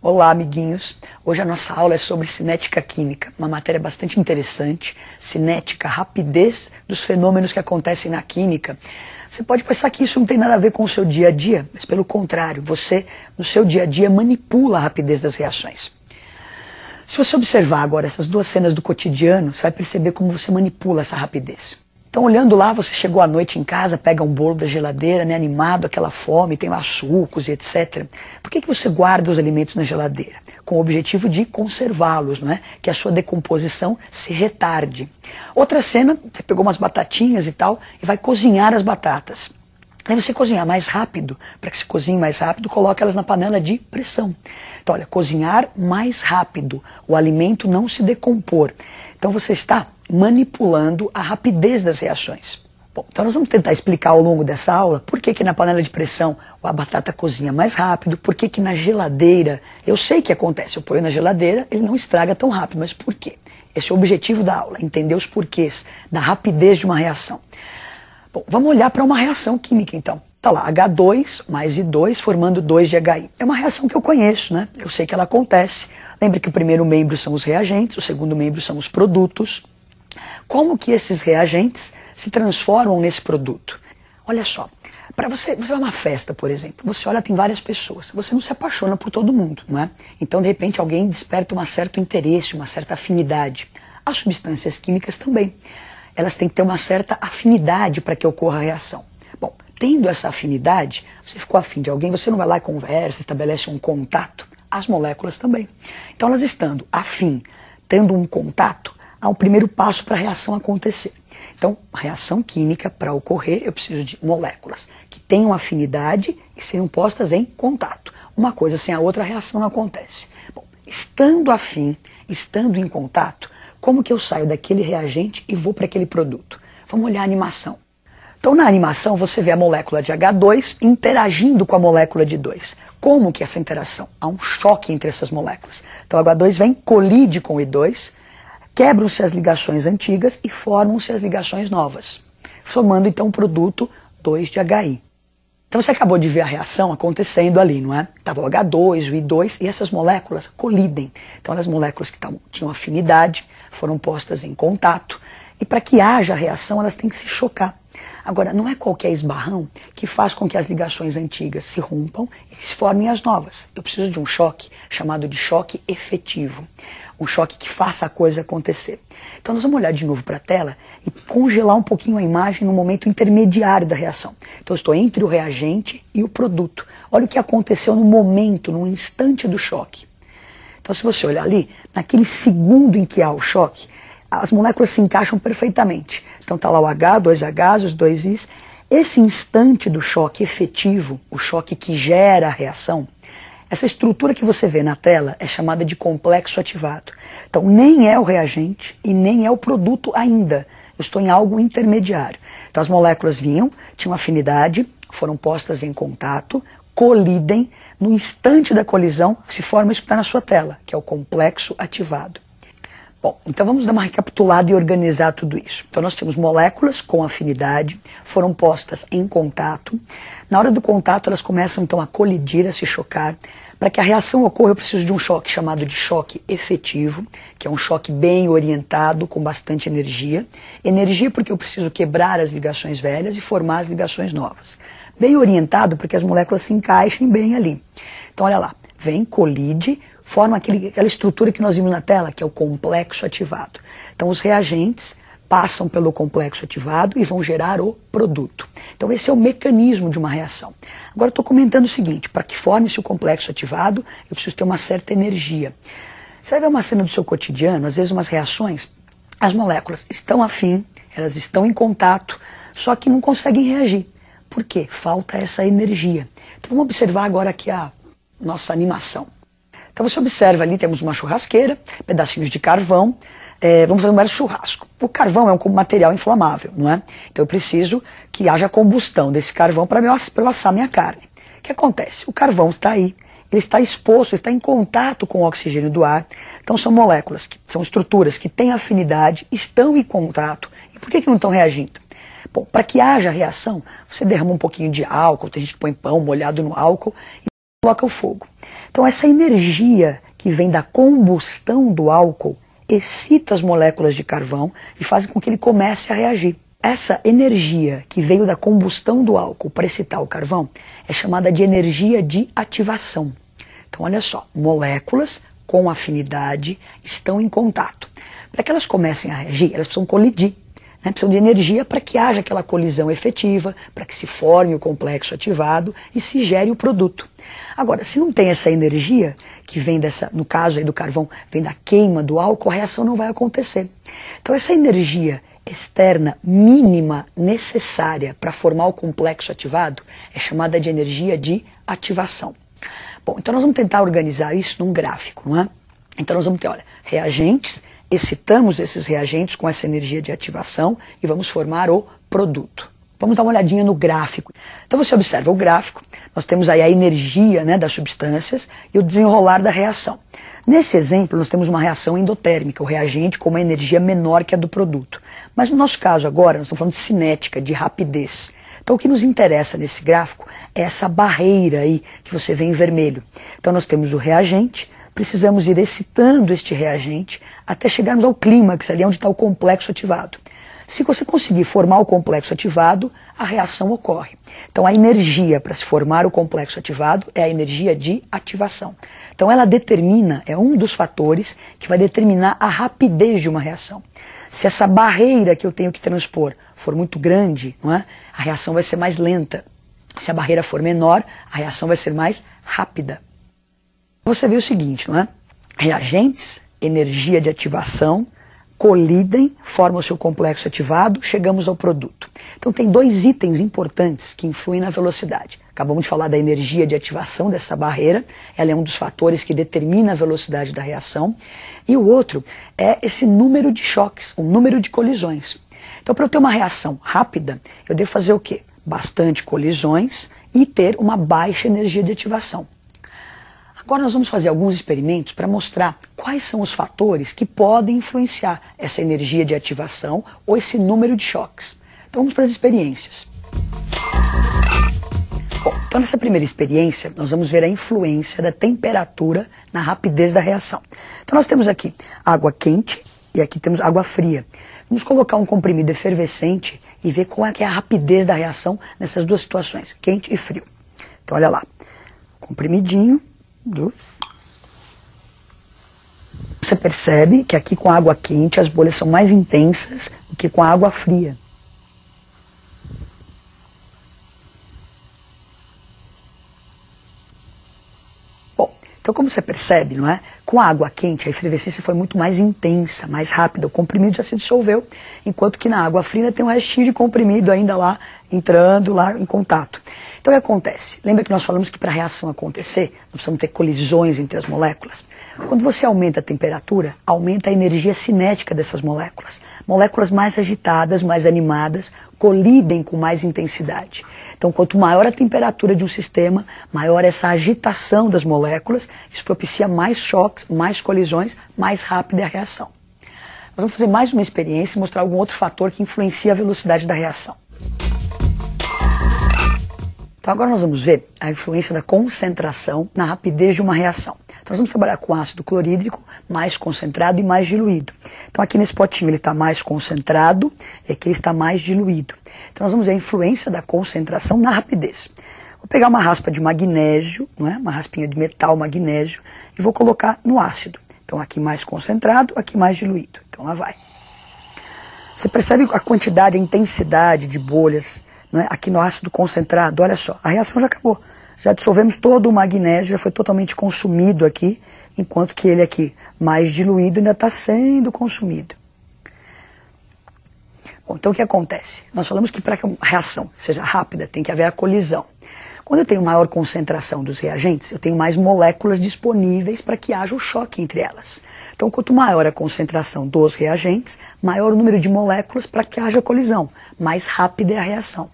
Olá, amiguinhos! Hoje a nossa aula é sobre cinética química, uma matéria bastante interessante. Cinética, rapidez dos fenômenos que acontecem na química. Você pode pensar que isso não tem nada a ver com o seu dia a dia, mas pelo contrário, você, no seu dia a dia, manipula a rapidez das reações. Se você observar agora essas duas cenas do cotidiano, você vai perceber como você manipula essa rapidez. Então, olhando lá, você chegou à noite em casa, pega um bolo da geladeira, né, animado, aquela fome, tem lá sucos e etc. Por que você guarda os alimentos na geladeira? Com o objetivo de conservá-los, não é? Que a sua decomposição se retarde. Outra cena, você pegou umas batatinhas e tal, e vai cozinhar as batatas. Aí você cozinhar mais rápido, para que se cozinhe mais rápido, coloca elas na panela de pressão. Então, olha, cozinhar mais rápido, o alimento não se decompor. Então você está manipulando a rapidez das reações. Bom, então nós vamos tentar explicar ao longo dessa aula por que na panela de pressão a batata cozinha mais rápido, por que na geladeira, eu sei que acontece, eu ponho na geladeira, ele não estraga tão rápido, mas por quê? Esse é o objetivo da aula, entender os porquês da rapidez de uma reação. Bom, vamos olhar para uma reação química então. Tá lá, H2 mais I2 formando 2 de HI. É uma reação que eu conheço, né? Eu sei que ela acontece. Lembre que o primeiro membro são os reagentes, o segundo membro são os produtos. Como que esses reagentes se transformam nesse produto? Olha só, para você vai a uma festa, por exemplo, você olha, tem várias pessoas, você não se apaixona por todo mundo, não é? Então, de repente, alguém desperta um certo interesse, uma certa afinidade. As substâncias químicas também. Elas têm que ter uma certa afinidade para que ocorra a reação. Bom, tendo essa afinidade, você ficou afim de alguém, você não vai lá e conversa, estabelece um contato. As moléculas também. Então, elas estando afim, tendo um contato, há um primeiro passo para a reação acontecer. Então, a reação química, para ocorrer, eu preciso de moléculas que tenham afinidade e sejam postas em contato. Uma coisa sem a outra, a reação não acontece. Bom, estando afim, estando em contato, como que eu saio daquele reagente e vou para aquele produto? Vamos olhar a animação. Então, na animação, você vê a molécula de H2 interagindo com a molécula de 2. Como que é essa interação? Há um choque entre essas moléculas. Então, o H2 vem, colide com o I2, quebram-se as ligações antigas e formam-se as ligações novas, formando então o produto 2 de HI. Então você acabou de ver a reação acontecendo ali, não é? Estava o H2, o I2 e essas moléculas colidem. Então as moléculas que tinham afinidade foram postas em contato e para que haja reação elas têm que se chocar. Agora, não é qualquer esbarrão que faz com que as ligações antigas se rompam e se formem as novas. Eu preciso de um choque chamado de choque efetivo. Um choque que faça a coisa acontecer. Então nós vamos olhar de novo para a tela e congelar um pouquinho a imagem no momento intermediário da reação. Então eu estou entre o reagente e o produto. Olha o que aconteceu no momento, no instante do choque. Então se você olhar ali, naquele segundo em que há o choque, as moléculas se encaixam perfeitamente. Então está lá o H, 2 Hs, os 2 Is. Esse instante do choque efetivo, o choque que gera a reação, essa estrutura que você vê na tela é chamada de complexo ativado. Então nem é o reagente e nem é o produto ainda. Eu estou em algo intermediário. Então as moléculas vinham, tinham afinidade, foram postas em contato, colidem. No instante da colisão se forma isso que está na sua tela, que é o complexo ativado. Bom, então vamos dar uma recapitulada e organizar tudo isso. Então nós temos moléculas com afinidade, foram postas em contato. Na hora do contato elas começam então a colidir, a se chocar. Para que a reação ocorra eu preciso de um choque chamado de choque efetivo, que é um choque bem orientado, com bastante energia. Energia porque eu preciso quebrar as ligações velhas e formar as ligações novas. Bem orientado porque as moléculas se encaixem bem ali. Então olha lá, vem, colide, forma aquela estrutura que nós vimos na tela, que é o complexo ativado. Então os reagentes passam pelo complexo ativado e vão gerar o produto. Então esse é o mecanismo de uma reação. Agora eu estou comentando o seguinte, para que forme-se o complexo ativado, eu preciso ter uma certa energia. Você vai ver uma cena do seu cotidiano, às vezes umas reações, as moléculas estão afim, elas estão em contato, só que não conseguem reagir. Por quê? Falta essa energia. Então vamos observar agora aqui a nossa animação. Então você observa ali, temos uma churrasqueira, pedacinhos de carvão, vamos fazer um mero churrasco. O carvão é um material inflamável, não é? Então eu preciso que haja combustão desse carvão para eu assar minha carne. O que acontece? O carvão está aí, ele está exposto, está em contato com o oxigênio do ar. Então são moléculas, são estruturas que têm afinidade, estão em contato. E por que não estão reagindo? Bom, para que haja reação, você derrama um pouquinho de álcool, tem gente que põe pão molhado no álcool, coloca o fogo. Então essa energia que vem da combustão do álcool excita as moléculas de carvão e faz com que ele comece a reagir. Essa energia que veio da combustão do álcool para excitar o carvão é chamada de energia de ativação. Então olha só, moléculas com afinidade estão em contato. Para que elas comecem a reagir, elas precisam colidir. Precisam de energia para que haja aquela colisão efetiva, para que se forme o complexo ativado e se gere o produto. Agora, se não tem essa energia, que vem no caso aí do carvão, vem da queima do álcool, a reação não vai acontecer. Então essa energia externa mínima necessária para formar o complexo ativado é chamada de energia de ativação. Bom, então nós vamos tentar organizar isso num gráfico, não é? Então nós vamos ter, olha, reagentes, excitamos esses reagentes com essa energia de ativação e vamos formar o produto. Vamos dar uma olhadinha no gráfico. Então você observa o gráfico, nós temos aí a energia, né, das substâncias e o desenrolar da reação. Nesse exemplo nós temos uma reação endotérmica, o reagente com uma energia menor que a do produto. Mas no nosso caso agora nós estamos falando de cinética, de rapidez. Então o que nos interessa nesse gráfico é essa barreira aí que você vê em vermelho. Então nós temos o reagente, precisamos ir excitando este reagente até chegarmos ao clímax, ali onde está o complexo ativado. Se você conseguir formar o complexo ativado, a reação ocorre. Então a energia para se formar o complexo ativado é a energia de ativação. Então ela determina, é um dos fatores que vai determinar a rapidez de uma reação. Se essa barreira que eu tenho que transpor for muito grande, não é? A reação vai ser mais lenta. Se a barreira for menor, a reação vai ser mais rápida. Você vê o seguinte, não é? Reagentes, energia de ativação, colidem, formam o seu complexo ativado, chegamos ao produto. Então tem dois itens importantes que influem na velocidade. Acabamos de falar da energia de ativação dessa barreira, ela é um dos fatores que determina a velocidade da reação. E o outro é esse número de choques, o número de colisões. Então para eu ter uma reação rápida, eu devo fazer o quê? Bastante colisões e ter uma baixa energia de ativação. Agora nós vamos fazer alguns experimentos para mostrar quais são os fatores que podem influenciar essa energia de ativação ou esse número de choques. Então vamos para as experiências. Bom, então nessa primeira experiência nós vamos ver a influência da temperatura na rapidez da reação. Então nós temos aqui água quente e aqui temos água fria. Vamos colocar um comprimido efervescente e ver qual é que é a rapidez da reação nessas duas situações, quente e frio. Então olha lá, comprimidinho. Você percebe que aqui com a água quente as bolhas são mais intensas do que com a água fria. Bom, então como você percebe, não é? Com a água quente a efervescência foi muito mais intensa, mais rápida, o comprimido já se dissolveu, enquanto que na água fria tem um restinho de comprimido ainda lá, entrando lá em contato. Então o que acontece? Lembra que nós falamos que para a reação acontecer, nós precisamos ter colisões entre as moléculas? Quando você aumenta a temperatura, aumenta a energia cinética dessas moléculas. Moléculas mais agitadas, mais animadas, colidem com mais intensidade. Então quanto maior a temperatura de um sistema, maior essa agitação das moléculas, isso propicia mais choques, mais colisões, mais rápida é a reação. Nós vamos fazer mais uma experiência e mostrar algum outro fator que influencia a velocidade da reação. Então agora nós vamos ver a influência da concentração na rapidez de uma reação. Então nós vamos trabalhar com ácido clorídrico mais concentrado e mais diluído. Então aqui nesse potinho ele está mais concentrado e aqui ele está mais diluído. Então nós vamos ver a influência da concentração na rapidez. Vou pegar uma raspa de magnésio, não é? Uma raspinha de metal magnésio e vou colocar no ácido. Então aqui mais concentrado, aqui mais diluído. Então lá vai. Você percebe a quantidade, a intensidade de bolhas, né? Aqui no ácido concentrado, olha só, a reação já acabou. Já dissolvemos todo o magnésio, já foi totalmente consumido aqui, enquanto que ele aqui, mais diluído, ainda está sendo consumido. Bom, então o que acontece? Nós falamos que para que uma reação seja rápida, tem que haver a colisão. Quando eu tenho maior concentração dos reagentes, eu tenho mais moléculas disponíveis para que haja o choque entre elas. Então, quanto maior a concentração dos reagentes, maior o número de moléculas para que haja colisão, mais rápida é a reação.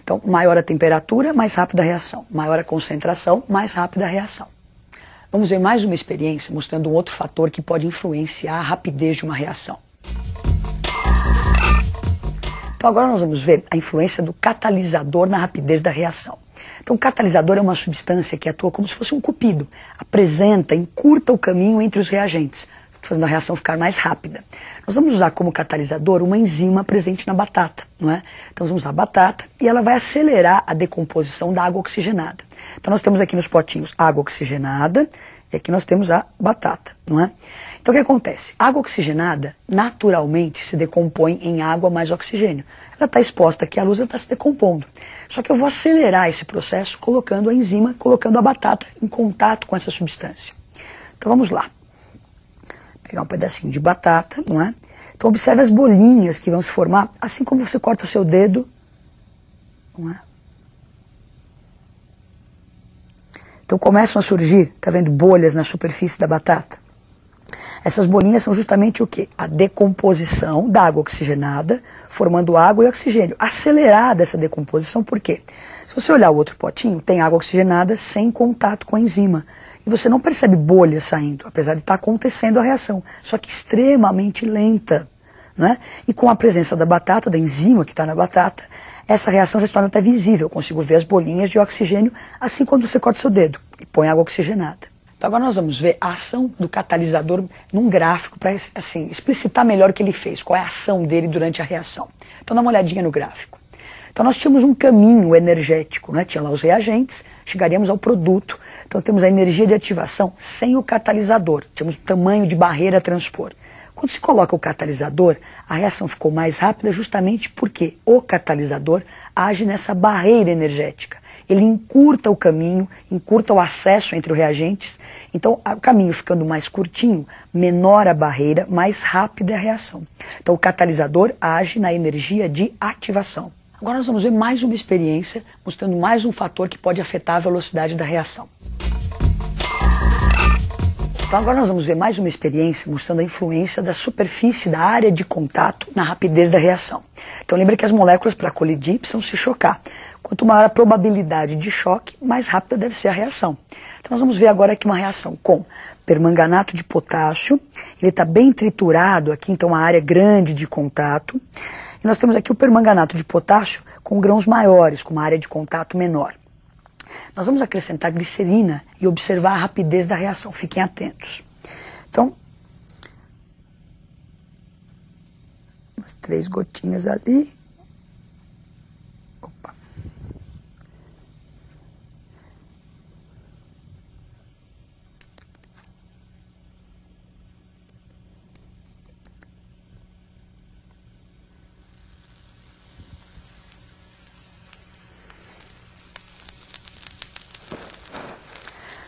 Então, maior a temperatura, mais rápida a reação. Maior a concentração, mais rápida a reação. Vamos ver mais uma experiência mostrando um outro fator que pode influenciar a rapidez de uma reação. Então agora nós vamos ver a influência do catalisador na rapidez da reação. Então o catalisador é uma substância que atua como se fosse um cupido, apresenta, encurta o caminho entre os reagentes, fazendo a reação ficar mais rápida. Nós vamos usar como catalisador uma enzima presente na batata, não é? Então vamos usar a batata e ela vai acelerar a decomposição da água oxigenada. Então nós temos aqui nos potinhos água oxigenada e aqui nós temos a batata, não é? Então o que acontece? A água oxigenada naturalmente se decompõe em água mais oxigênio. Ela está exposta aqui à luz, ela está se decompondo. Só que eu vou acelerar esse processo colocando a enzima, colocando a batata em contato com essa substância. Então vamos lá. Pegar um pedacinho de batata, não é? Então observe as bolinhas que vão se formar, assim como você corta o seu dedo, não é? Então começam a surgir, tá vendo, bolhas na superfície da batata. Essas bolinhas são justamente o quê? A decomposição da água oxigenada, formando água e oxigênio. Acelerada essa decomposição, por quê? Se você olhar o outro potinho, tem água oxigenada sem contato com a enzima. E você não percebe bolhas saindo, apesar de estar acontecendo a reação, só que extremamente lenta, né? E com a presença da batata, da enzima que está na batata, essa reação já se torna até visível. Eu consigo ver as bolinhas de oxigênio, assim quando você corta o seu dedo e põe água oxigenada. Então agora nós vamos ver a ação do catalisador num gráfico para assim, explicitar melhor o que ele fez, qual é a ação dele durante a reação. Então dá uma olhadinha no gráfico. Então nós tínhamos um caminho energético, né? Tinha lá os reagentes, chegaríamos ao produto. Então temos a energia de ativação sem o catalisador, tínhamos o tamanho de barreira a transpor. Quando se coloca o catalisador, a reação ficou mais rápida justamente porque o catalisador age nessa barreira energética. Ele encurta o caminho, encurta o acesso entre os reagentes, então o caminho ficando mais curtinho, menor a barreira, mais rápida é a reação. Então o catalisador age na energia de ativação. Agora nós vamos ver mais uma experiência, mostrando mais um fator que pode afetar a velocidade da reação. Então agora nós vamos ver mais uma experiência mostrando a influência da superfície da área de contato na rapidez da reação. Então lembra que as moléculas para colidir precisam se chocar. Quanto maior a probabilidade de choque, mais rápida deve ser a reação. Então nós vamos ver agora aqui uma reação com permanganato de potássio. Ele está bem triturado aqui, então uma área grande de contato. E nós temos aqui o permanganato de potássio com grãos maiores, com uma área de contato menor. Nós vamos acrescentar glicerina e observar a rapidez da reação. Fiquem atentos. Então, umas 3 gotinhas ali. Opa.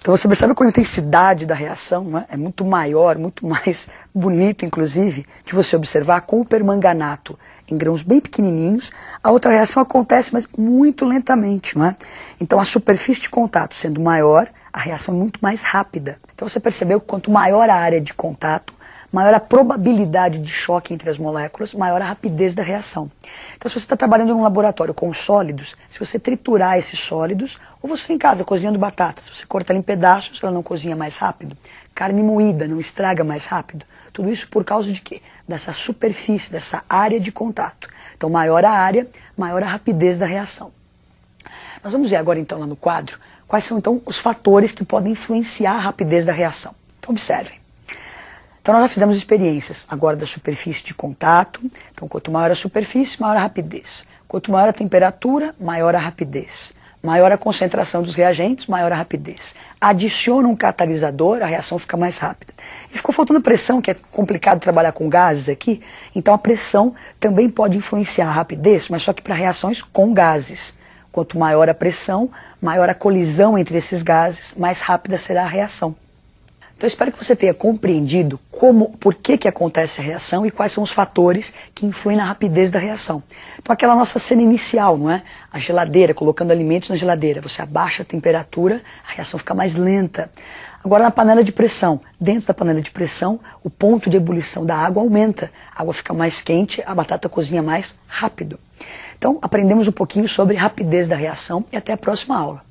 Então você percebe como a intensidade da reação, né, é muito maior, muito mais bonito, inclusive, de você observar com o permanganato em grãos bem pequenininhos. A outra reação acontece, mas muito lentamente, não é? Então a superfície de contato sendo maior, a reação é muito mais rápida. Então você percebeu que quanto maior a área de contato, maior a probabilidade de choque entre as moléculas, maior a rapidez da reação. Então se você está trabalhando num laboratório com sólidos, se você triturar esses sólidos, ou você em casa cozinhando batata, se você corta ela em pedaços, ela não cozinha mais rápido. Carne moída não estraga mais rápido. Tudo isso por causa de quê? Dessa superfície, dessa área de contato. Então maior a área, maior a rapidez da reação. Nós vamos ver agora então lá no quadro, quais são então os fatores que podem influenciar a rapidez da reação. Então observem. Então nós já fizemos experiências agora da superfície de contato. Então quanto maior a superfície, maior a rapidez. Quanto maior a temperatura, maior a rapidez. Maior a concentração dos reagentes, maior a rapidez. Adiciona um catalisador, a reação fica mais rápida. E ficou faltando pressão, que é complicado trabalhar com gases aqui. Então a pressão também pode influenciar a rapidez, mas só que para reações com gases. Quanto maior a pressão, maior a colisão entre esses gases, mais rápida será a reação. Então eu espero que você tenha compreendido por que acontece a reação e quais são os fatores que influem na rapidez da reação. Então aquela nossa cena inicial, não é? A geladeira, colocando alimentos na geladeira, você abaixa a temperatura, a reação fica mais lenta. Agora na panela de pressão, dentro da panela de pressão, o ponto de ebulição da água aumenta, a água fica mais quente, a batata cozinha mais rápido. Então aprendemos um pouquinho sobre rapidez da reação e até a próxima aula.